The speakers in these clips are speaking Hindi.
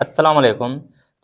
अस्सलाम वालेकुम।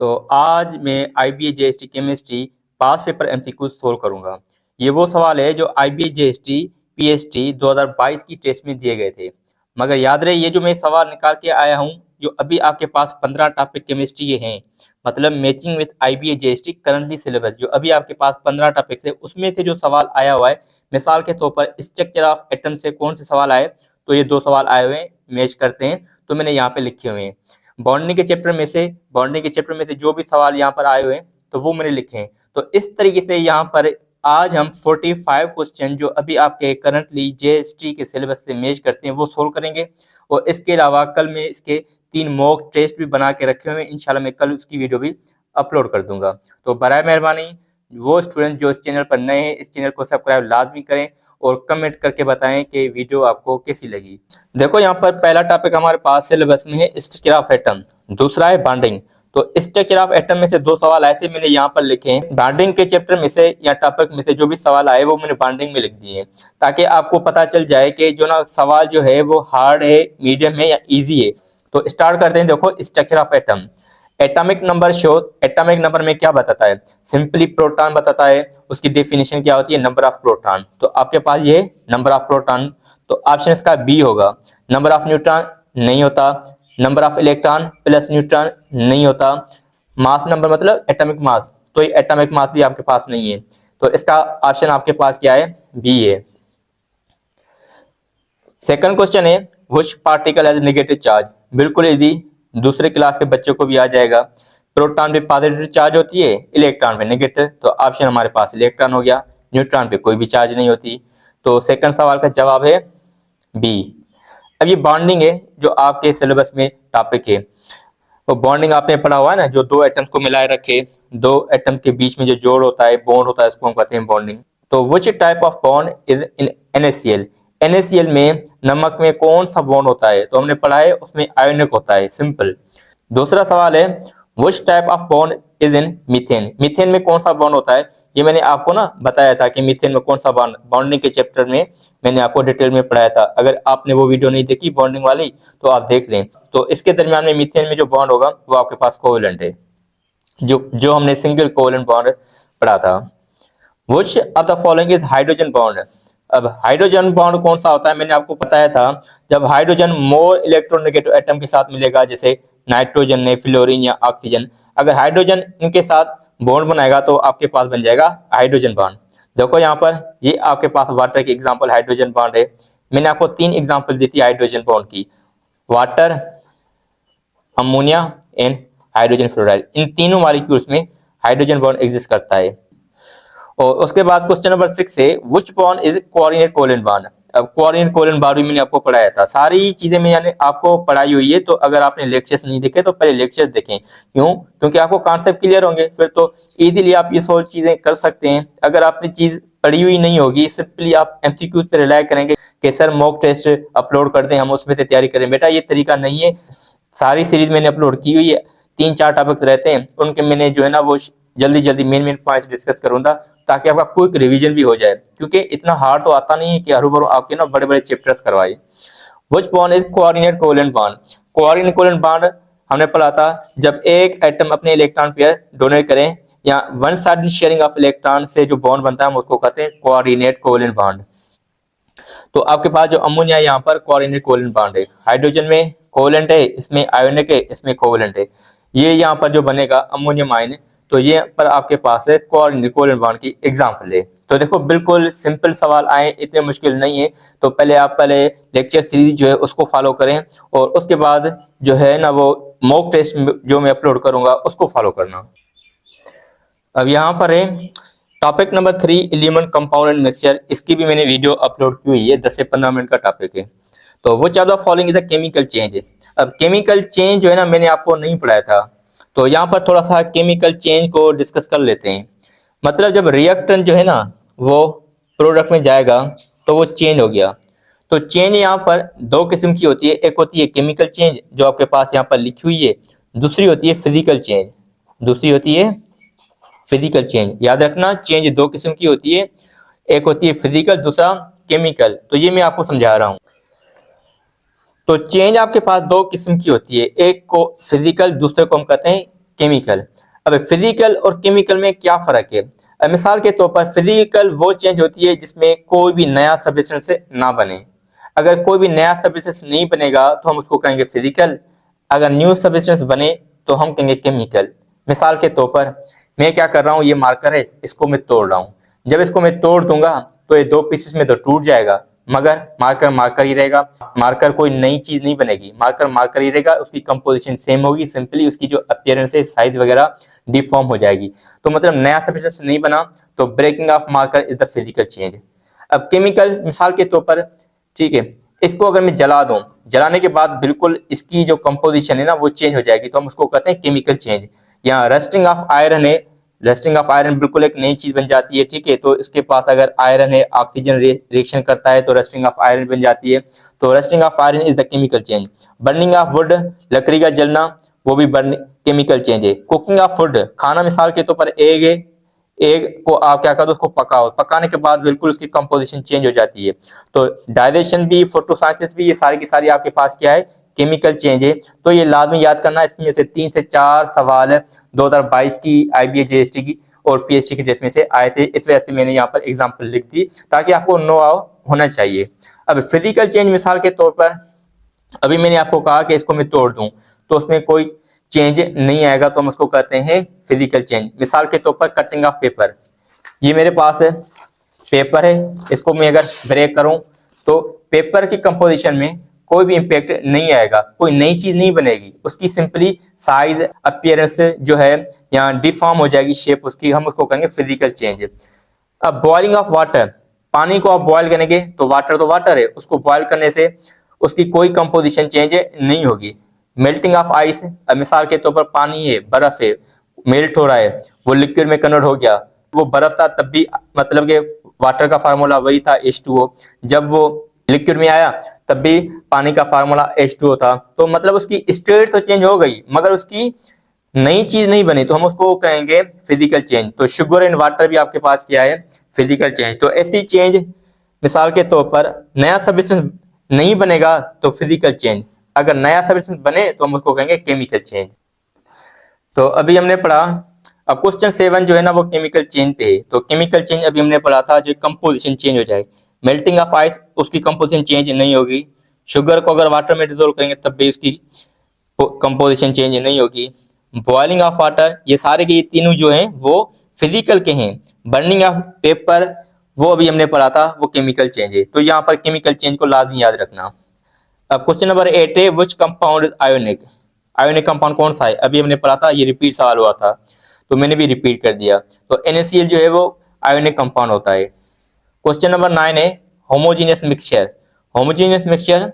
तो आज मैं IBA JST केमिस्ट्री पास पेपर MCQ सोल्व करूंगा। ये वो सवाल है जो IBA JST PST 2022 की टेस्ट में दिए गए थे। मगर याद रहे ये जो मैं सवाल निकाल के आया हूँ, जो अभी आपके पास 15 टॉपिक केमिस्ट्री के हैं, मतलब matching with IBA JST currently syllabus, जो अभी आपके पास 15 टॉपिक थे उसमें से जो सवाल आया हुआ है, मिसाल के तौर पर स्ट्रक्चर ऑफ एटम से कौन से सवाल आए, तो ये दो सवाल आए हुए हैं, मैच करते हैं। तो मैंने यहाँ पे लिखे हुए हैं बॉन्डिंग के चैप्टर में से जो भी सवाल यहाँ पर आए हुए हैं तो वो मैंने लिखे हैं। तो इस तरीके से यहाँ पर आज हम 45 क्वेश्चन जो अभी आपके करंटली JST के सिलेबस से मैच करते हैं वो सोल्व करेंगे। और इसके अलावा कल मैं इसके 3 मॉक टेस्ट भी बना के रखे हुए हैं, इंशाल्लाह मैं कल उसकी वीडियो भी अपलोड कर दूंगा। तो बराए मेहरबानी वो स्टूडेंट जो इस चैनल पर नए हैं, इस चैनल को सब्सक्राइब लाजमी करें और कमेंट करके बताएं कि वीडियो आपको कैसी लगी। देखो यहाँ पर पहला टॉपिक हमारे पास सिलेबस में है स्ट्रक्चर ऑफ एटम, दूसरा है बॉन्डिंग। तो स्ट्रक्चर ऑफ एटम में से दो सवाल आए थे, मैंने यहाँ पर लिखे हैं। बॉन्डिंग के चैप्टर में से या टॉपिक में से जो भी सवाल आए वो मैंने बॉन्डिंग में लिख दिए हैं, ताकि आपको पता चल जाए कि जो ना सवाल जो है वो हार्ड है, मीडियम है या ईजी है। तो स्टार्ट करते हैं। देखो structure of atom, atomic number show. Atomic number में क्या बताता है? सिंपली प्रोटॉन बताता है। उसकी डेफिनेशन क्या होती है? Number of proton. तो आपके पास ये नंबर ऑफ प्रोटॉन, तो ऑप्शन इसका बी होगा। नंबर ऑफ न्यूट्रॉन नहीं होता। Number of electron plus neutron नहीं होता। मास नंबर मतलब एटॉमिक मास, तो ये एटॉमिक मास भी आपके पास नहीं है। तो इसका ऑप्शन आपके पास क्या है? बी है। सेकंड क्वेश्चन है which particle has negative charge. बिल्कुल इजी, दूसरे क्लास के बच्चों को भी आ जाएगा। प्रोटॉन पे पॉजिटिव चार्ज होती है, इलेक्ट्रॉन पे नेगेटिव, तो ऑप्शन हमारे पास इलेक्ट्रॉन हो गया। न्यूट्रॉन पे कोई भी चार्ज नहीं होती, तो सेकंड सवाल का जवाब है बी। अब ये बॉन्डिंग है जो आपके सिलेबस में टॉपिक है। तो बॉन्डिंग आपने पढ़ा हुआ है ना, जो दो एटम्स को मिलाए रखे, दो एटम के बीच में जो जोड़ होता है, बॉन्ड होता है, उसको हम कहते हैं बॉन्डिंग। तो which type of bond is in NaCl। NaCl में नमक में कौन सा बॉन्ड होता है? तो हमने पढ़ा है उसमें आयोनिक होता है, सिंपल। दूसरा सवाल है which type of bond is in methane. Methane में कौन सा बॉन्ड होता है? ये मैंने आपको ना बताया था कि मीथेन में कौन सा बॉन्ड, बॉन्डिंग के चैप्टर में मैंने आपको डिटेल में पढ़ाया था। अगर आपने वो वीडियो नहीं देखी बॉन्डिंग वाली तो आप देख लें। तो इसके दरमियान में मीथेन में जो बॉन्ड होगा वो आपके पास कोवेलेंट है, जो हमने सिंगल कोवेलेंट बॉन्ड पढ़ा था। Which of the following is hydrogen bond. अब हाइड्रोजन बॉन्ड कौन सा होता है? मैंने आपको बताया था, जब हाइड्रोजन मोर इलेक्ट्रोनेगेटिव एटम के साथ मिलेगा, जैसे नाइट्रोजन ने, फ्लोरीन या ऑक्सीजन, अगर हाइड्रोजन इनके साथ बॉन्ड बनाएगा तो आपके पास बन जाएगा हाइड्रोजन बॉन्ड। देखो यहाँ पर ये आपके पास वाटर की एग्जांपल हाइड्रोजन बॉन्ड है। मैंने आपको 3 एग्जांपल दी थी हाइड्रोजन बॉन्ड की, water, ammonia and hydrogen fluoride. इन तीनों मॉलिक्यूल्स में हाइड्रोजन बॉन्ड एग्जिस्ट करता है। और उसके बाद क्वेश्चन नंबर 6 है which bond is coordinate covalent bond. अब कोऑर्डिनेट कोवेलेंट बॉन्ड भी मैंने आपको पढ़ाया था, सारी चीजें मैंने आपको पढ़ाई हुई है। तो अगर आपने लेक्चर्स नहीं देखे तो पहले लेक्चर्स देखें। क्यों? क्योंकि आपको कॉन्सेप्ट क्लियर होंगे, फिर तो इजीली आप ये सोच चीजें कर सकते हैं। अगर आपने चीज पढ़ी हुई नहीं होगी, सिंपली आप MCQ पे रिलाई करेंगे कि सर मॉक टेस्ट अपलोड कर दें, हम उसमें से तैयारी करें, बेटा ये तरीका नहीं है। सारी सीरीज मैंने अपलोड की हुई है, 3-4 टॉपिक्स रहते हैं, उनके मैंने जो है ना वो जल्दी जल्दी मेन पॉइंट्स डिस्कस करूंगा, ताकि आपका क्विक रिवीजन भी हो जाए। क्योंकि इतना हार्ड तो आता नहीं है कि हरू भरू आपके ना बड़े बड़े चैप्टर्स करवाए। Which bond is coordinate covalent bond. Coordinate covalent bond हमने पढ़ा था, जब एक एटम अपने इलेक्ट्रॉन पेयर डोनेट करें या one side sharing of electron से जो बॉन्ड बनता है हम उसको कहते हैं कोऑर्डिनेट कोवेलेंट बॉन्ड। तो आपके पास जो अमोनिया यहाँ पर कोऑर्डिनेट कोवेलेंट बॉन्ड है, हाइड्रोजन में कोवेलेंट है, इसमें आयोनिक है, इसमें कोवेलेंट है। ये यहाँ पर जो बनेगा अमोनियम आयन, तो ये पर आपके पास है कोऑर्डिनेट कोवेलेंट बॉन्ड की एग्जांपल है। तो देखो बिल्कुल सिंपल सवाल आए, इतने मुश्किल नहीं है। तो पहले आप लेक्चर सीरीज जो है उसको फॉलो करें, और उसके बाद जो है ना वो मॉक टेस्ट जो मैं अपलोड करूंगा उसको फॉलो करना। अब यहाँ पर है topic number 3 element compound and mixture. इसकी भी मैंने वीडियो अपलोड की हुई है, 10 से 15 मिनट का टॉपिक है। तो which of the following is a chemical change. अब केमिकल चेंज जो है ना मैंने आपको नहीं पढ़ाया था, तो यहाँ पर थोड़ा सा केमिकल चेंज को डिस्कस कर लेते हैं। मतलब जब रिएक्टेंट जो है ना वो प्रोडक्ट में जाएगा तो वो चेंज हो गया। तो चेंज यहाँ पर 2 किस्म की होती है, एक होती है केमिकल चेंज जो आपके पास यहाँ पर लिखी हुई है, दूसरी होती है फिजिकल चेंज। दूसरी होती है फिजिकल चेंज। याद रखना चेंज 2 किस्म की होती है, एक होती है फिजिकल, दूसरा केमिकल। तो ये मैं आपको समझा रहा हूँ। तो चेंज आपके पास दो किस्म की होती है, एक को फिजिकल, दूसरे को हम कहते हैं केमिकल। अब फिजिकल और केमिकल में क्या फर्क है? अब मिसाल के तौर पर फिजिकल वो चेंज होती है जिसमें कोई भी नया सब्सटेंस ना बने। अगर कोई भी नया सब्सटेंस नहीं बनेगा तो हम उसको कहेंगे फिजिकल, अगर न्यू सब्सटेंस बने तो हम कहेंगे केमिकल। मिसाल के तौर पर मैं क्या कर रहा हूँ, ये मार्कर है, इसको मैं तोड़ रहा हूँ। जब इसको मैं तोड़ दूंगा तो ये दो पीसेस में तो टूट जाएगा, मगर मार्कर मार्कर ही रहेगा। मार्कर कोई नई चीज नहीं बनेगी, मार्कर मार्कर ही रहेगा, उसकी कंपोजिशन सेम होगी, सिंपली उसकी जो अपीयरेंस है, साइज वगैरह डिफॉर्म हो जाएगी। तो मतलब नया सब्सटेंस नहीं बना तो breaking of marker is the physical change. अब केमिकल मिसाल के तौर पर, ठीक है, इसको अगर मैं जला दूं, जलाने के बाद बिल्कुल इसकी जो कंपोजिशन है ना वो चेंज हो जाएगी, तो हम उसको कहते हैं केमिकल चेंज। या रस्टिंग ऑफ आयरन है, रस्टिंग ऑफ आयरन बिल्कुल एक नई चीज बन जाती है, ठीक है, तो इसके पास अगर आयरन है, ऑक्सीजन रिएक्शन करता है तो रस्टिंग ऑफ आयरन बन जाती है, तो rusting of iron is the chemical change. Burning of would, लकड़ी का जलना, वो भी बर्न केमिकल चेंज है। कुकिंग ऑफ फूड, खाना मिसाल के तौर पर एग है, एग को आप क्या करो, उसको पकाओ, पकाने के बाद बिल्कुल उसकी कंपोजिशन चेंज हो जाती है। तो डाइजेशन भी, फोटोसिंथेसिस भी, ये सारी की सारी आपके पास क्या है, केमिकल चेंज है। तो ये लाजमी याद करना, इसमें से 3 से 4 सवाल 2022 की IBA JST की और PST की ड्रेस में से आए थे, इस वजह से मैंने यहाँ पर एग्जाम्पल लिख दी ताकि आपको नो होना चाहिए। अब फिजिकल चेंज मिसाल के तौर पर अभी मैंने आपको कहा कि इसको मैं तोड़ दूं तो उसमें कोई चेंज नहीं आएगा, तो हम उसको कहते हैं फिजिकल चेंज। मिसाल के तौर पर कटिंग ऑफ पेपर, ये मेरे पास है पेपर है, इसको मैं अगर ब्रेक करूं तो पेपर की कंपोजिशन में कोई भी इंपैक्ट नहीं आएगा, कोई नई चीज नहीं बनेगी, उसकी सिंपली साइज अपीयरेंस जो है यहाँ डिफॉर्म हो जाएगी शेप उसकी, हम उसको कहेंगे फिजिकल चेंज। अब बॉइलिंग ऑफ वाटर, पानी को आप बॉयल करेंगे तो वाटर है, उसको बॉयल करने से उसकी कोई कंपोजिशन चेंज नहीं होगी। मेल्टिंग ऑफ आइस, मिसाल के तौर पर पानी है, बर्फ है, मेल्ट हो रहा है, वो लिक्विड में कन्वर्ट हो गया, वो बर्फ था तब भी मतलब कि वाटर का फार्मूला वही था H2O, जब वो लिक्विड में आया तब भी पानी का फार्मूला H2O था, तो मतलब उसकी स्टेट तो चेंज हो गई मगर उसकी नई चीज नहीं बनी, तो हम उसको कहेंगे फिजिकल चेंज। तो शुगर एंड वाटर भी आपके पास क्या है, फिजिकल चेंज। तो ऐसी चेंज मिसाल के तौर पर नया सब्सटेंस नहीं बनेगा तो फिजिकल चेंज, अगर नया सब्सटेंस बने तो हम उसको कहेंगे केमिकल चेंज। तो अभी हमने पढ़ा, अब क्वेश्चन 7 जो है ना वो केमिकल चेंज पे है। तो केमिकल चेंज अभी हमने पढ़ा था जो कंपोजिशन चेंज हो जाए। मेल्टिंग ऑफ आइस, उसकी कंपोजिशन चेंज नहीं होगी। शुगर को अगर वाटर में डिजोल्व करेंगे तब भी उसकी कंपोजिशन चेंज नहीं होगी। बॉइलिंग ऑफ वाटर, ये सारे के ये तीनों जो हैं वो फिजिकल के हैं। बर्निंग ऑफ पेपर वो अभी हमने पढ़ा था, वो केमिकल चेंज है। तो यहाँ पर केमिकल चेंज को लाजमी याद रखना। अब क्वेश्चन नंबर 8 है, which compound is ionic. Ionic compound कौन सा है, अभी हमने पढ़ा था, ये रिपीट सवाल हुआ था तो मैंने भी रिपीट कर दिया। तो NaCl जो है वो आयोनिक कंपाउंड होता है। क्वेश्चन नंबर 9 है, होमोजीनियस मिक्सचर। होमोजीनियस मिक्सचर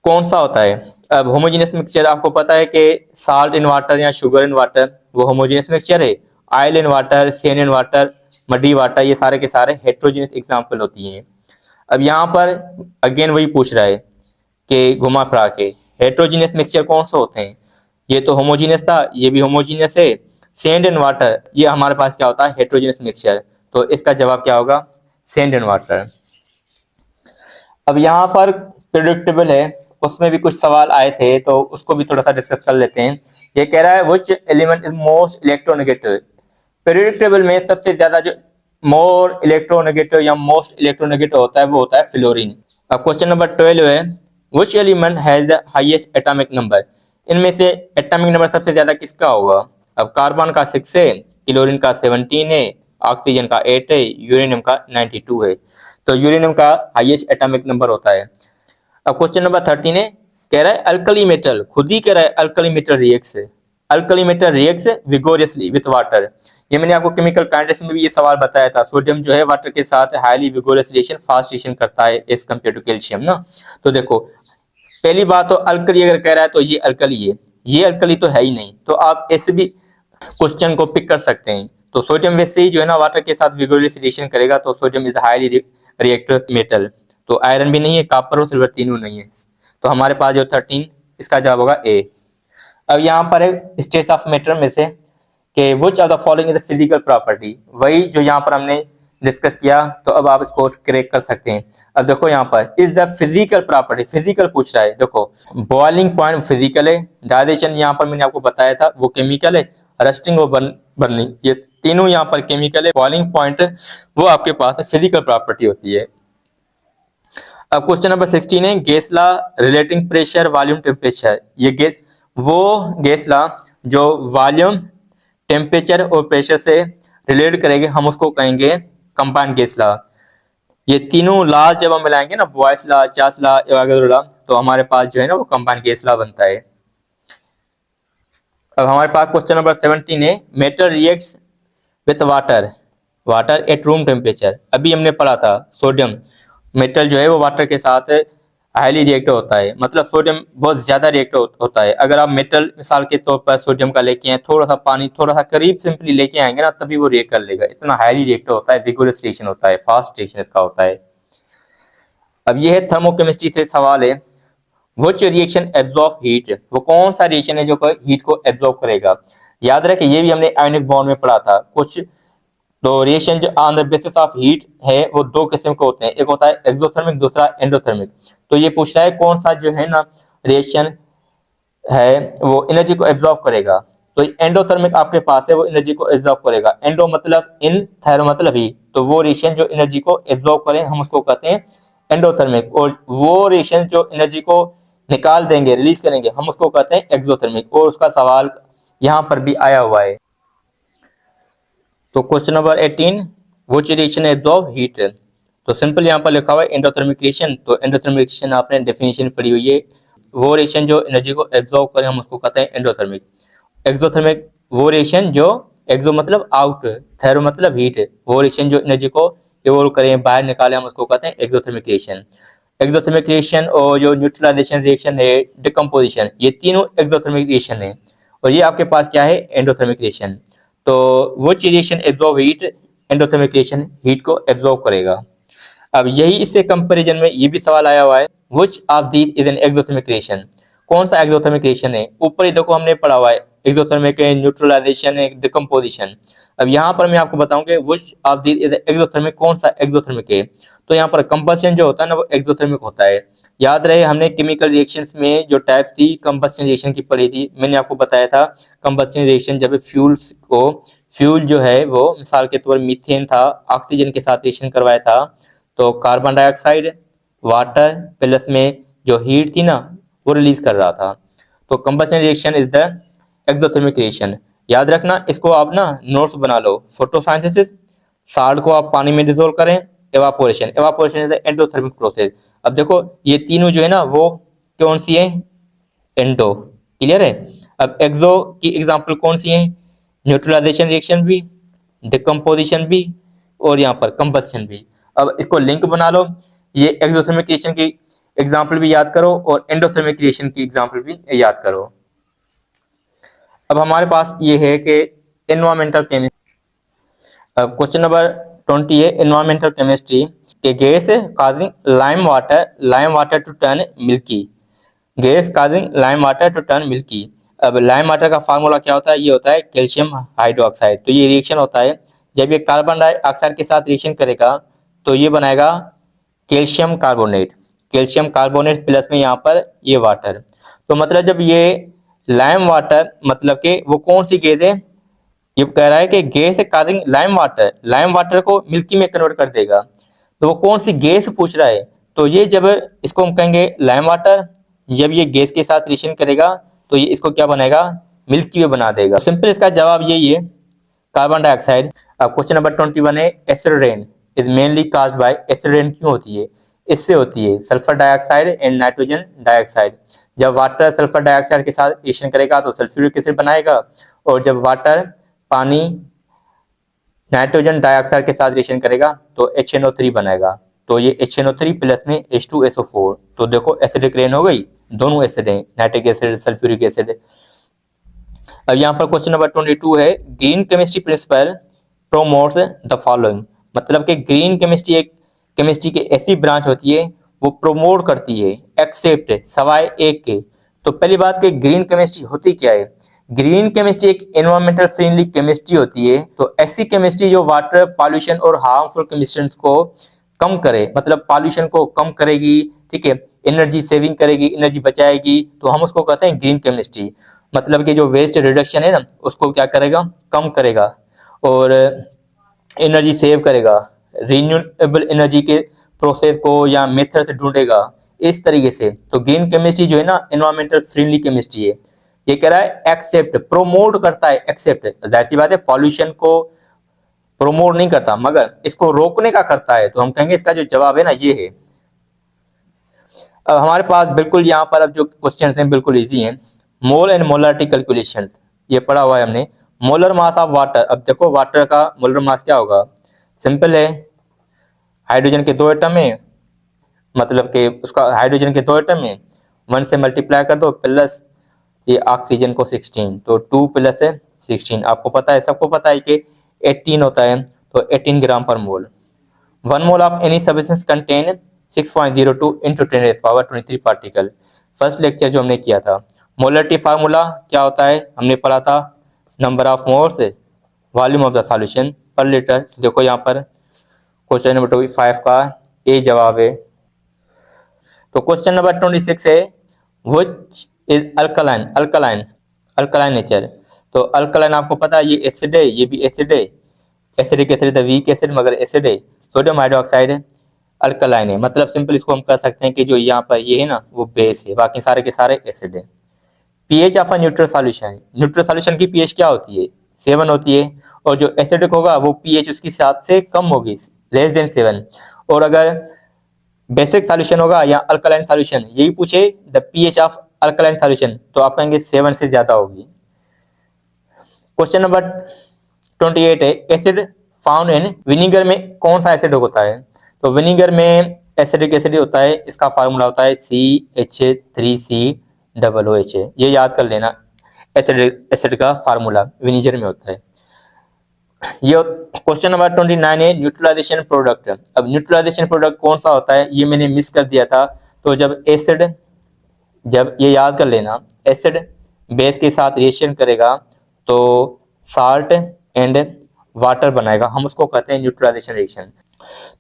कौन सा होता है? अब होमोजीनियस मिक्सचर आपको पता है कि साल्ट इन वाटर या शुगर इन वाटर वो होमोजीनियस मिक्सचर है। Oil in water, Sen in water, muddy water, ये सारे के सारे हेट्रोजीनियस एग्जाम्पल होती हैं। अब यहाँ पर अगेन वही पूछ रहा है कि घुमा फिरा के हेट्रोजीनियस मिक्सचर कौन से होते हैं। ये तो होमोजीनियस था, ये भी होमोजीनियस है। सैंड एंड वाटर, ये हमारे पास क्या होता है, हेट्रोजीनियस मिक्सचर। तो इसका जवाब क्या होगा, सैंड एंड वाटर। अब यहाँ पर प्रेडिक्टेबल है, उसमें भी कुछ सवाल आए थे तो उसको भी थोड़ा सा डिस्कस कर लेते हैं। ये कह रहा है which element is most electronegative. Predictable में सबसे ज्यादा जो मोर इलेक्ट्रोनेगेटिव या मोस्ट इलेक्ट्रोनेगेटिव होता है वो होता है फ्लोरीन। अब क्वेश्चन नंबर 12 है, which element has the highest atomic number. इनमें से एटॉमिक नंबर सबसे ज्यादा किसका होगा? अब कार्बन का 6 है, क्लोरीन का 17 है, ऑक्सीजन का 8 है, यूरेनियम का 92 है। तो यूरेनियम का हाईएस्ट एटॉमिक नंबर होता है। अब क्वेश्चन नंबर 13 है, कह रहा है अल्कली मेटल, खुद ही कह रहा है alkali metal reacts, alkali metal reacts vigorously with water. ये मैंने आपको केमिकल काइनेटिक्स में भी ये सवाल बताया था। सोडियम जो है वाटर के साथ हाईली विगोरियस रिएक्शन, फास्ट रिएक्शन करता है एज कंपेयर टू कैल्शियम ना। तो देखो पहली बात तो अल्कली अगर कह रहा है तो ये अल्कली है, ये अल्कली तो है ही नहीं, तो आप ऐसे भी क्वेश्चन को पिक कर सकते हैं। तो सोडियम वैसे ही जो है ना वाटर के साथ विगोरियस रिएक्शन करेगा, तो sodium is highly reactive metal. तो आयरन भी नहीं है, कॉपर और सिल्वर तीनों नहीं है। तो हमारे पास जो 13 इसका जवाब होगा ए। अब यहाँ पर है स्टेट्स ऑफ मैटर में से कि which of the following is the physical property, वही जो यहाँ पर हमने डिस्कस किया, तो अब आप इसको क्रैक कर सकते हैं। अब देखो यहाँ पर is the physical property, physical पूछ रहा है। देखो बॉइलिंग पॉइंट फिजिकल है, डायलेशन यहाँ पर मैंने आपको बताया था वो केमिकल है, रस्टिंग और बर्निंग ये तीनों यहाँ पर केमिकल है। बॉइलिंग पॉइंट वो आपके पास फिजिकल प्रॉपर्टी होती है। अब क्वेश्चन नंबर 16 है gas law relating pressure volume temperature. ये गैस लॉ जो वॉल्यूम टेम्परेचर और प्रेशर से रिलेट करेंगे हम उसको कहेंगे कंबाइंड गैस लॉ। ये तीनों लॉ जब हम मिलाएंगे ना, boys law, Charles law, Avogadro law, तो हमारे पास जो है ना वो कंबाइंड गैस लॉ बनता है। अब हमारे पास क्वेश्चन नंबर 17 है metal reacts with water at room temperature. अभी हमने पढ़ा था सोडियम मेटल जो है वो वाटर के साथ हाईली रिएक्ट होता है, मतलब सोडियम बहुत ज्यादा रिएक्ट होता है। अगर आप मेटल मिसाल के तौर पर सोडियम का लेके आए, थोड़ा सा पानी थोड़ा सा करीब सिंपली लेके आएंगे ना, तभी वो रिएक्ट कर लेगा। इतना हाईली रिएक्ट होता है, विगोरस रिएक्शन होता है, फास्ट रिएक्शन इसका होता है। अब ये है थर्मोकेमिस्ट्री से सवाल है व्हिच रिएक्शन एब्जॉर्ब हीट, वो कौन सा रिएक्शन है जो हीट को एब्जॉर्ब करेगा। याद रखें ये भी हमने आयोनिक बॉन्ड में पढ़ा था कुछ। तो रिएक्शन जो on the basis of heat है वो दो किस्म के होते हैं, एक होता है एक्सोथर्मिक, दूसरा एंडोथर्मिक। तो ये पूछ रहा है कौन सा जो है ना रिएक्शन है वो एनर्जी को एब्जॉर्ब करेगा। तो एंडोथर्मिक आपके पास है वो एनर्जी को एब्जॉर्ब करेगा। एंडो मतलब इन, थर्मो मतलब ही, तो वो रिएक्शन जो एनर्जी को एब्जॉर्ब करें हम उसको कहते हैं एंडोथर्मिक, और वो रिएक्शन जो एनर्जी को निकाल देंगे, रिलीज करेंगे, हम उसको कहते हैं एक्सोथर्मिक। और उसका सवाल यहाँ पर भी आया हुआ है। तो question number 18 which reaction absorb heat, तो सिंपल यहाँ पर लिखा हुआ है एंडोथर्मिक रिएक्शन। तो एंडोथर्मिक रिएक्शन आपने डेफिनेशन पढ़ी हुई है, वो रिएक्शन जो एनर्जी को एब्जॉर्ब करे हम उसको कहते हैं एंडोथर्मिक। एक्सोथर्मिक वो रिएक्शन जो एक्सो मतलब आउट, थर्मो मतलब हीट, वो रिएक्शन जो एनर्जी को इवोल्व करें, बाहर निकाले, हम उसको कहते हैं एक्सोथर्मिक रिएक्शन। एक्सोथर्मिक रिएक्शन और जो न्यूट्रलाइजेशन रिएक्शन है, डिकम्पोजिशन, ये तीनों एक्सोथर्मिक रिएक्शन है। और ये आपके पास क्या है एंडोथर्मिक रिएक्शन। तो वो reaction absorb heat, endothermic reaction heat को एब्जॉर्ब करेगा। अब यही इससे कंपैरिजन में ये भी सवाल आया हुआ है which of this is an exothermic reaction, कौन सा एक्सोथर्मिक रिएक्शन है। ऊपर ही देखो हमने पढ़ा हुआ है एक्सोथर्मिक है, न्यूट्रलाइजेशन है, डिकम्पोजिशन। अब यहाँ पर मैं आपको बताऊंगा which of this is exothermic, कौन सा एक्सोथर्मिक है। तो यहाँ पर कंबशन जो होता है ना वो एक्सोथर्मिक होता है। याद रहे हमने केमिकल रिएक्शंस में जो टाइप थी कंबशन रिएक्शन की पढ़ी थी, मैंने आपको बताया था कंबशन रिएक्शन जब फ्यूल जो है वो मिसाल के तौर मीथेन था, ऑक्सीजन के साथ रिएक्शन करवाया था, तो कार्बन डाइऑक्साइड वाटर प्लस में जो हीट थी ना वो रिलीज कर रहा था। तो combustion reaction is the exothermic reaction. याद रखना इसको आप ना नोट्स बना लो। फोटोसिंथेसिस, साल्ट को आप पानी में डिसोल्व करें, evaporation is the endothermic process. अब देखो ये तीनों जो है ना वो कौन सी है एंडो, क्लियर है। अब एक्सो की एग्जांपल कौन सी है, न्यूट्रलाइजेशन रिएक्शन भी, डिकम्पोजिशन भी, और यहाँ पर कंबशन भी। अब इसको लिंक बना लो, ये एक्सोथर्मिक रिएक्शन की एग्जांपल भी याद करो और एंडोथर्मिक रिएक्शन की एग्जांपल भी याद करो। अब हमारे पास ये है कि एनवायरमेंटल केमिस्ट्री। अब क्वेश्चन नंबर 20 है एनवायरमेंटल केमिस्ट्री के gas causing lime water to turn milky, gas causing lime water to turn milky. अब लाइम वाटर का फार्मूला क्या होता है, ये होता है कैल्शियम हाइड्रोक्साइड। तो ये रिएक्शन होता है जब ये कार्बन डाइऑक्साइड के साथ रिएक्शन करेगा तो ये बनाएगा कैल्शियम कार्बोनेट प्लस में यहाँ पर ये वाटर। तो मतलब जब ये लाइम वाटर मतलब कि वो कौन सी गैस है, ये कह रहा है कि गैस काजिंग लाइम वाटर को मिल्की में कन्वर्ट कर देगा। तो वो कौन सी गैस पूछ रहा है, तो ये जब इसको हम कहेंगे लाइम वाटर, जब ये गैस के साथ रिएक्शन करेगा तो ये इसको क्या बनाएगा मिल्की में बना देगा। सिंपल इसका जवाब यही है कार्बन डाइऑक्साइड। अब क्वेश्चन नंबर 21 है acid rain is mainly caused by, acid rain क्यों होती है, इससे होती है sulphur dioxide and nitrogen dioxide. जब वाटर सल्फर डाइऑक्साइड के साथ रिएक्शन करेगा तो सल्फ्यूरिक एसिड बनाएगा, और जब वाटर पानी नाइट्रोजन डाइऑक्साइड के साथ रिएक्शन करेगा तो HNO3 बनाएगा। तो ये HNO3 प्लस में H2SO4। तो देखो एसिडिक रेन हो गई, दोनों एसिड हैं, नाइट्रिक एसिड सल्फ्यूरिक एसिड। अब यहाँ पर क्वेश्चन नंबर 22 है green chemistry principle promotes the following, मतलब कि ग्रीन केमिस्ट्री एक केमिस्ट्री की ऐसी ब्रांच होती है वो प्रोमोट करती है एक्सेप्ट सवाए एक के। तो पहली बात कि ग्रीन केमिस्ट्री होती क्या है, ग्रीन केमिस्ट्री एक एनवायरमेंटल फ्रेंडली केमिस्ट्री होती है। तो ऐसी केमिस्ट्री जो वाटर पॉल्यूशन और हार्मफुल केमिस्ट्रेंट्स को कम करे, मतलब पॉल्यूशन को कम करेगी, ठीक है, एनर्जी सेविंग करेगी, एनर्जी बचाएगी, तो हम उसको कहते हैं ग्रीन केमिस्ट्री। मतलब कि जो वेस्ट रिडक्शन है ना, उसको क्या करेगा, कम करेगा और एनर्जी सेव करेगा, रिन्यूएबल एनर्जी के प्रोसेस को या मेथड से ढूंढेगा इस तरीके से। तो ग्रीन केमिस्ट्री जो है ना एनवायरमेंटल फ्रेंडली केमिस्ट्री है। ये कह रहा है एक्सेप्ट, प्रोमोट करता है, एक्सेप्ट, जाहिर सी बात है पॉल्यूशन को प्रोमोट नहीं करता मगर इसको रोकने का करता है। तो हम कहेंगे इसका जो जवाब है ना ये है। अब हमारे पास बिल्कुल यहाँ पर अब जो क्वेश्चन हैं बिल्कुल इजी हैं। मोल एंड मोलरिटी कैलकुलेशन ये पढ़ा हुआ है हमने। मोलर मास ऑफ वाटर, अब देखो वाटर का मोलर मास क्या होगा, सिंपल है, हाइड्रोजन के 2 एटम है, मतलब कि उसका हाइड्रोजन के 2 एटम है, 1 से मल्टीप्लाई कर दो प्लस ये ऑक्सीजन को 16, तो 2 प्लस 16, आपको पता है, सबको पता है कि 18 होता है, तो 18 ग्राम पर मोल। 1 mole of any substance contain 6.02 into 10⁻23 particle. First lecture जो हमने किया था, मोलरिटी फार्मूला क्या होता है हमने पढ़ा था, number of moles volume of the solution पर लीटर। देखो यहाँ पर क्वेश्चन नंबर 25 का ए जवाब है। तो क्वेश्चन नंबर 26 है which is alkaline, alkaline, alkaline nature. तो अल्कलाइन आपको पता है ये एसिड है, ये भी एसिड है, acidic acid the weak acid मगर एसिड है। सोडियम हाइड्रोक्साइड अल्कलाइन है, मतलब सिंपल इसको हम कह सकते हैं कि जो यहाँ पर ये है ना वो बेस है, बाकी सारे के सारे एसिड है। PH of a neutral solution है, न्यूट्रल सॉल्यूशन की पीएच क्या होती है, 7 होती है, और जो एसिडिक होगा वो पीएच उसकी 7 से कम होगी, लेस देन 7। और अगर बेसिक सॉल्यूशन होगा या अल्कलाइन सॉल्यूशन, यही पूछे the pH of alkaline solution, तो आप कहेंगे 7 से ज्यादा होगी। क्वेश्चन नंबर 28 है एसिड फाउंड इन विनीगर में कौन सा एसिड होता है। तो विनीगर में एसिडिक एसिड होता है, इसका फार्मूला होता है CH3COOH, ये याद कर लेना, एसिड का फार्मूला विनीगर में होता है। ये क्वेश्चन नंबर 29 है न्यूट्रलाइजेशन प्रोडक्ट। अब न्यूट्रलाइजेशन प्रोडक्ट कौन सा होता है ये मैंने मिस कर दिया था। तो जब एसिड, जब ये याद कर लेना, एसिड बेस के साथ रिएक्शन करेगा तो साल्ट एंड वाटर बनाएगा, हम उसको कहते हैं न्यूट्रलाइजेशन रिएक्शन।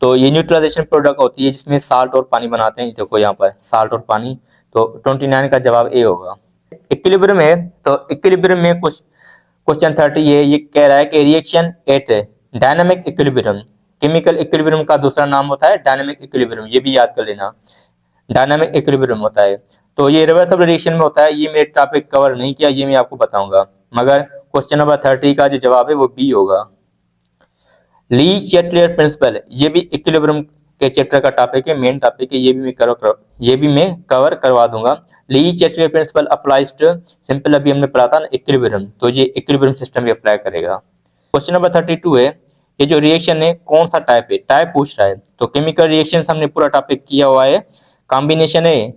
तो ये न्यूट्रलाइजेशन प्रोडक्ट होती है जिसमें साल्ट और पानी बनाते हैं, देखो यहाँ पर साल्ट और पानी। तो 29 का जवाब ए होगा। इक्विलिब्रियम है, तो इक्विलिब्रियम में कुछ क्वेश्चन 30 है, ये कह रहा है कि reaction at dynamic equilibrium, chemical equilibrium का दूसरा नाम होता है डायनामिक इक्विलिब्रियम, ये भी याद कर लेना, डायनामिक इक्विलिब्रियम होता है। तो ये रिवर्सिबल रिएक्शन में होता है, ये मेरे टॉपिक कवर नहीं किया, ये मैं आपको बताऊंगा, मगर क्वेश्चन नंबर 30 का जो जवाब है वो बी होगा। ली चैटलियर प्रिंसिपल, ये भी इक्विलिब्रियम के चैप्टर का टॉपिक है, मेन टॉपिक है, ये भी मैं कवर करवा दूंगा। Le Chatelier principle applies to, simple अभी हमने पढ़ा था ना इक्विलिब्रियम, तो ये इक्विलिब्रियम सिस्टम भी अप्लाई करेगा। क्वेश्चन नंबर 32 है ये जो रिएक्शन है कौन सा टाइप है, टाइप पूछ रहा है। तो केमिकल रिएक्शन हमने पूरा टॉपिक किया हुआ है, कॉम्बिनेशन है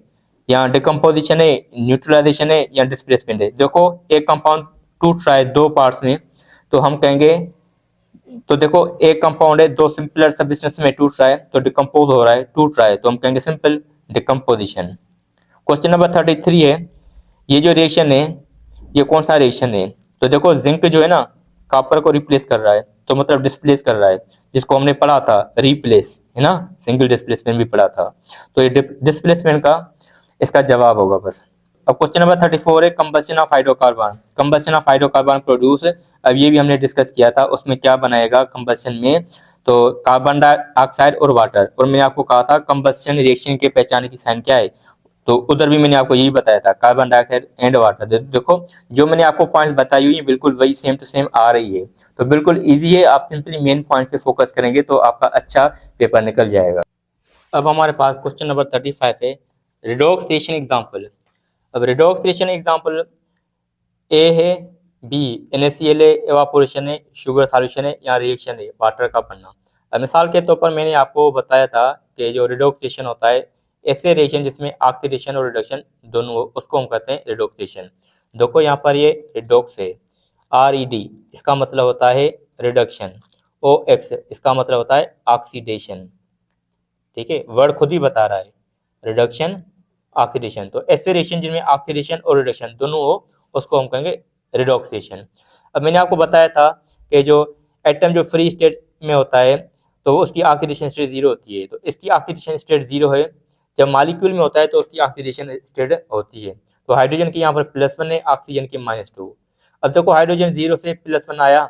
या डिकम्पोजिशन है, न्यूट्रलाइजेशन है या डिस्प्लेसमेंट है। देखो एक कंपाउंड टूट रहा है 2 पार्ट्स में, तो हम कहेंगे, तो देखो एक कंपाउंड है 2 सिंपलर सब्सटेंस में टूट रहा है, तो डिकम्पोज हो रहा है, टूट रहा है, तो हम कहेंगे सिंपल डिकम्पोजिशन। क्वेश्चन नंबर 33 है ये जो रिएक्शन है ये कौन सा रिएक्शन है। तो देखो जिंक जो है ना कॉपर को रिप्लेस कर रहा है, तो मतलब डिस्प्लेस कर रहा है, जिसको हमने पढ़ा था रिप्लेस, है ना, सिंगल डिस्प्लेसमेंट भी पढ़ा था। तो ये डिस्प्लेसमेंट का इसका जवाब होगा बस। अब क्वेश्चन नंबर 34 है combustion of hydrocarbon, combustion of hydrocarbon produce, अब ये भी हमने डिस्कस किया था, उसमें क्या बनाएगा कंबशन में, तो कार्बन डाइऑक्साइड और वाटर। और मैंने आपको कहा था कंबशन रिएक्शन के पहचान की साइन क्या है, तो उधर भी मैंने आपको यही बताया था, कार्बन डाइऑक्साइड एंड वाटर। देखो जो मैंने आपको पॉइंट्स बताई हुई बिल्कुल वही सेम टू सेम आ रही है, तो बिल्कुल इजी है, आप सिंपली मेन पॉइंट पे फोकस करेंगे तो आपका अच्छा पेपर निकल जाएगा। अब हमारे पास क्वेश्चन नंबर 35 है रिडॉक्स रिएक्शन एग्जाम्पल। अब रिडॉक्स रिएक्शन एग्जाम्पल ए है, बी NaCl है, एवापोरेशन है, शुगर सॉल्यूशन है या रिएक्शन है वाटर का बनना। अब मिसाल के तौर पर मैंने आपको बताया था कि जो रिडॉक्स रिएक्शन होता है ऐसे रिएक्शन जिसमें ऑक्सीडेशन और रिडक्शन दोनों हो, उसको हम कहते हैं रिडॉक्स रिएक्शन। देखो यहाँ पर ये रिडॉक्स है, RED इसका मतलब होता है रिडक्शन, OX इसका मतलब होता है ऑक्सीडेशन, ठीक है, वर्ड खुद ही बता रहा है रिडक्शन ऑक्सीडेशन। तो ऐसे रिएक्शन जिनमें ऑक्सीडेशन और रिडक्शन दोनों हो उसको हम कहेंगे रिडॉक्सेशन। अब मैंने आपको बताया था कि जो एटम जो फ्री स्टेट में होता है तो उसकी ऑक्सीडेशन स्टेट 0 होती है, तो इसकी ऑक्सीडेशन स्टेट 0 है। जब मॉलिक्यूल में होता है तो उसकी ऑक्सीडेशन स्टेट होती है। तो हाइड्रोजन की यहाँ पर +1 है, ऑक्सीजन की -2। अब देखो हाइड्रोजन 0 से +1 आया,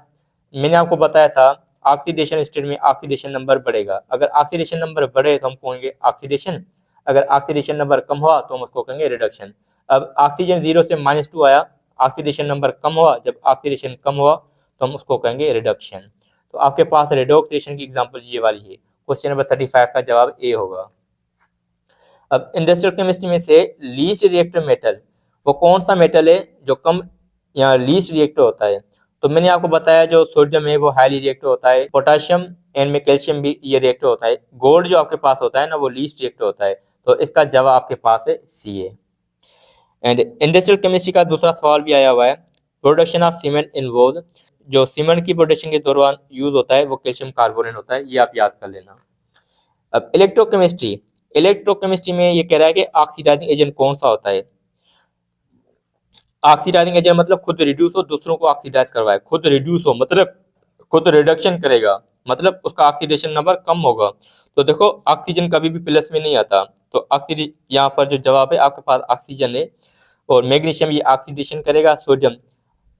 मैंने आपको बताया था ऑक्सीडेशन स्टेट में ऑक्सीडेशन नंबर बढ़ेगा। अगर ऑक्सीडेशन नंबर बढ़े तो हम कहेंगे ऑक्सीडेशन, अगर ऑक्सीडेशन नंबर कम हुआ तो हम उसको कहेंगे रिडक्शन। अब ऑक्सीजन 0 से -2 आया, ऑक्सीडेशन नंबर कम हुआ, जब ऑक्सीडेशन कम हुआ तो हम उसको कहेंगे रिडक्शन। तो आपके पास रेडॉक्स रिएक्शन की एग्जांपल ये वाली है। क्वेश्चन नंबर 35 का जवाब ए होगा। अब इंडस्ट्रियल केमिस्ट्री में से लीस्ट रिएक्टर मेटल, वो कौन सा मेटल है जो कम या लीस्ट रिएक्टर होता है? तो मैंने आपको बताया जो सोडियम है वो हाईली रिएक्टर होता है, पोटाशियम एंड में कैल्शियम भी ये रिएक्टर होता है। गोल्ड जो आपके पास होता है ना वो लीस्ट रिएक्टर होता है। तो इसका जवाब आपके पास है सी है। एंड इंडस्ट्रियल केमिस्ट्री का दूसरा सवाल भी आया हुआ है, प्रोडक्शन ऑफ सीमेंट इन्वॉल्व, जो सीमेंट की प्रोडक्शन के दौरान यूज होता है वो कैल्शियम कार्बोनेट होता है, ये आप याद कर लेना। अब इलेक्ट्रोकेमिस्ट्री, इलेक्ट्रोकेमिस्ट्री में ये कह रहा है कि ऑक्सीडाइजिंग एजेंट कौन सा होता है? ऑक्सीडाइजिंग एजेंट मतलब खुद रिड्यूस हो, दूसरों को ऑक्सीडाइज करवाए। खुद रिड्यूस हो मतलब खुद रिडक्शन करेगा, मतलब उसका ऑक्सीडेशन नंबर कम होगा। तो देखो ऑक्सीजन कभी भी प्लस में नहीं आता, तो ऑक्सीजन यहाँ पर जो जवाब है आपके पास ऑक्सीजन है। और मैग्नीशियम ये ऑक्सीडेशन करेगा, सोडियम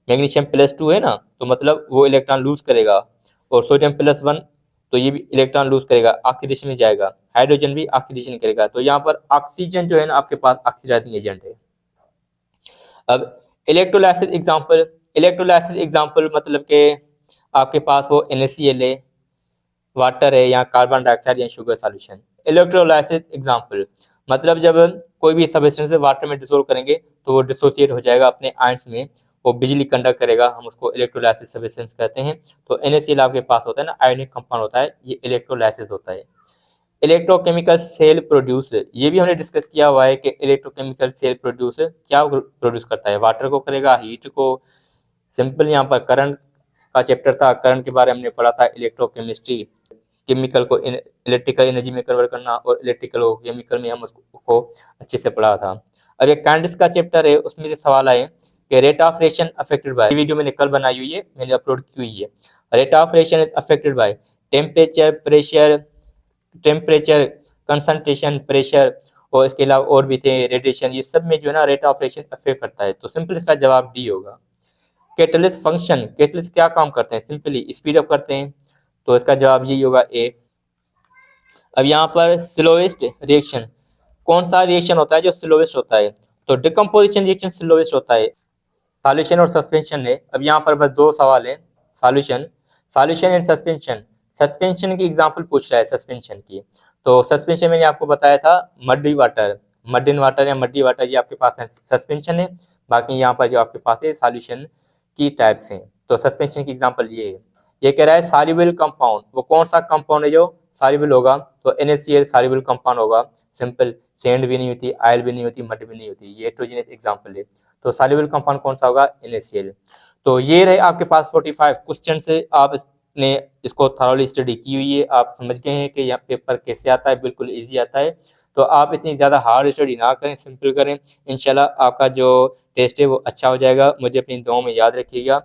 मैग्नीशियम +2 है ना, तो मतलब वो इलेक्ट्रॉन लूज करेगा। और सोडियम +1 तो ये भी इलेक्ट्रॉन लूज करेगा, ऑक्सीडेशन में जाएगा। हाइड्रोजन भी ऑक्सीडेशन करेगा। तो यहाँ पर ऑक्सीजन जो है ना आपके पास ऑक्सीडाइजिंग एजेंट है। अब इलेक्ट्रोलाइसिस एग्जांपल, इलेक्ट्रोलाइसिस एग्जांपल मतलब कि आपके पास वो NaCl है, वाटर है या कार्बन डाइऑक्साइड या शुगर सॉल्यूशन। इलेक्ट्रोलाइसिस एग्जांपल मतलब जब कोई भी सब्सटेंस वाटर में डिसोल्व करेंगे तो वो डिसोसिएट हो जाएगा अपने आयंस में, वो बिजली कंडक्ट करेगा, हम उसको इलेक्ट्रोलाइसिस सब्सटेंस कहते हैं। तो NaCl आपके पास होता है ना, आयोनिक कंपाउंड होता है, ये इलेक्ट्रोलाइसिस होता है। इलेक्ट्रोकेमिकल सेल प्रोड्यूस, ये भी हमने डिस्कस किया हुआ है कि इलेक्ट्रोकेमिकल सेल प्रोड्यूस क्या प्रोड्यूस करता है, वाटर को करेगा, हीट को। सिंपल यहाँ पर करंट का चैप्टर था, करंट के बारे में हमने पढ़ा था, इलेक्ट्रोकेमिस्ट्री केमिकल को इलेक्ट्रिकल एनर्जी में कन्वर्ट करना, और इलेक्ट्रिकल को केमिकल में हम उसको अच्छे से पढ़ा था। अब एक काइनेटिक्स का चैप्टर है, उसमें से सवाल आए कि rate of reaction affected by, video मैंने कल बनाई हुई है, मैंने अपलोड की हुई है। Rate of reaction is affected by temperature, pressure, temperature, concentration, pressure, और इसके अलावा और भी थे, रेडिएशन, ये सब में जो है ना रेट ऑफ रिएक्शन अफेक्ट करता है। तो सिंपल इसका जवाब डी होगा। कैटलिस्ट फंक्शन, कैटलिस्ट क्या काम करते हैं? सिंपली स्पीड अप करते हैं, तो इसका जवाब यही होगा ए। अब यहाँ पर स्लोएस्ट रिएक्शन, कौन सा रिएक्शन होता है जो स्लोएस्ट होता है? तो डिकम्पोजिशन रिएक्शन स्लोएस्ट होता है। सॉल्यूशन और सस्पेंशन है। अब यहाँ पर बस दो सवाल है, solution, solution and suspension. Suspension की एग्जांपल पूछ रहा है, सस्पेंशन की। तो सस्पेंशन मैंने आपको बताया था muddy water, mud in water या मडी वाटर, ये आपके पास है सस्पेंशन है। बाकी यहाँ पर जो आपके पास है सॉल्यूशन की टाइप्स हैं। तो सस्पेंशन की एग्जांपल ये है। ये कह रहा है सॉल्युबल कंपाउंड, वो कौन सा कंपाउंड है जो सॉल्युबल होगा? तो NaCl सॉल्युबल कंपाउंड होगा। सिंपल, सैंड भी नहीं होती, ऑयल भी नहीं होती, मड भी नहीं होती, ये हेटेरोजेनस एग्जांपल है। तो सॉल्युबल कंपाउंड कौन सा होगा? NaCl। तो ये रहे आपके पास 45 क्वेश्चन से, आपने इसको थॉरोली स्टडी की हुई है, आप समझ गए हैं कि यह पेपर कैसे आता है, बिल्कुल इजी आता है। तो आप इतनी ज़्यादा हार्ड स्टडी ना करें, सिंपल करें, इंशाल्लाह आपका जो टेस्ट है वो अच्छा हो जाएगा। मुझे अपनी दुआओं में याद रखिएगा।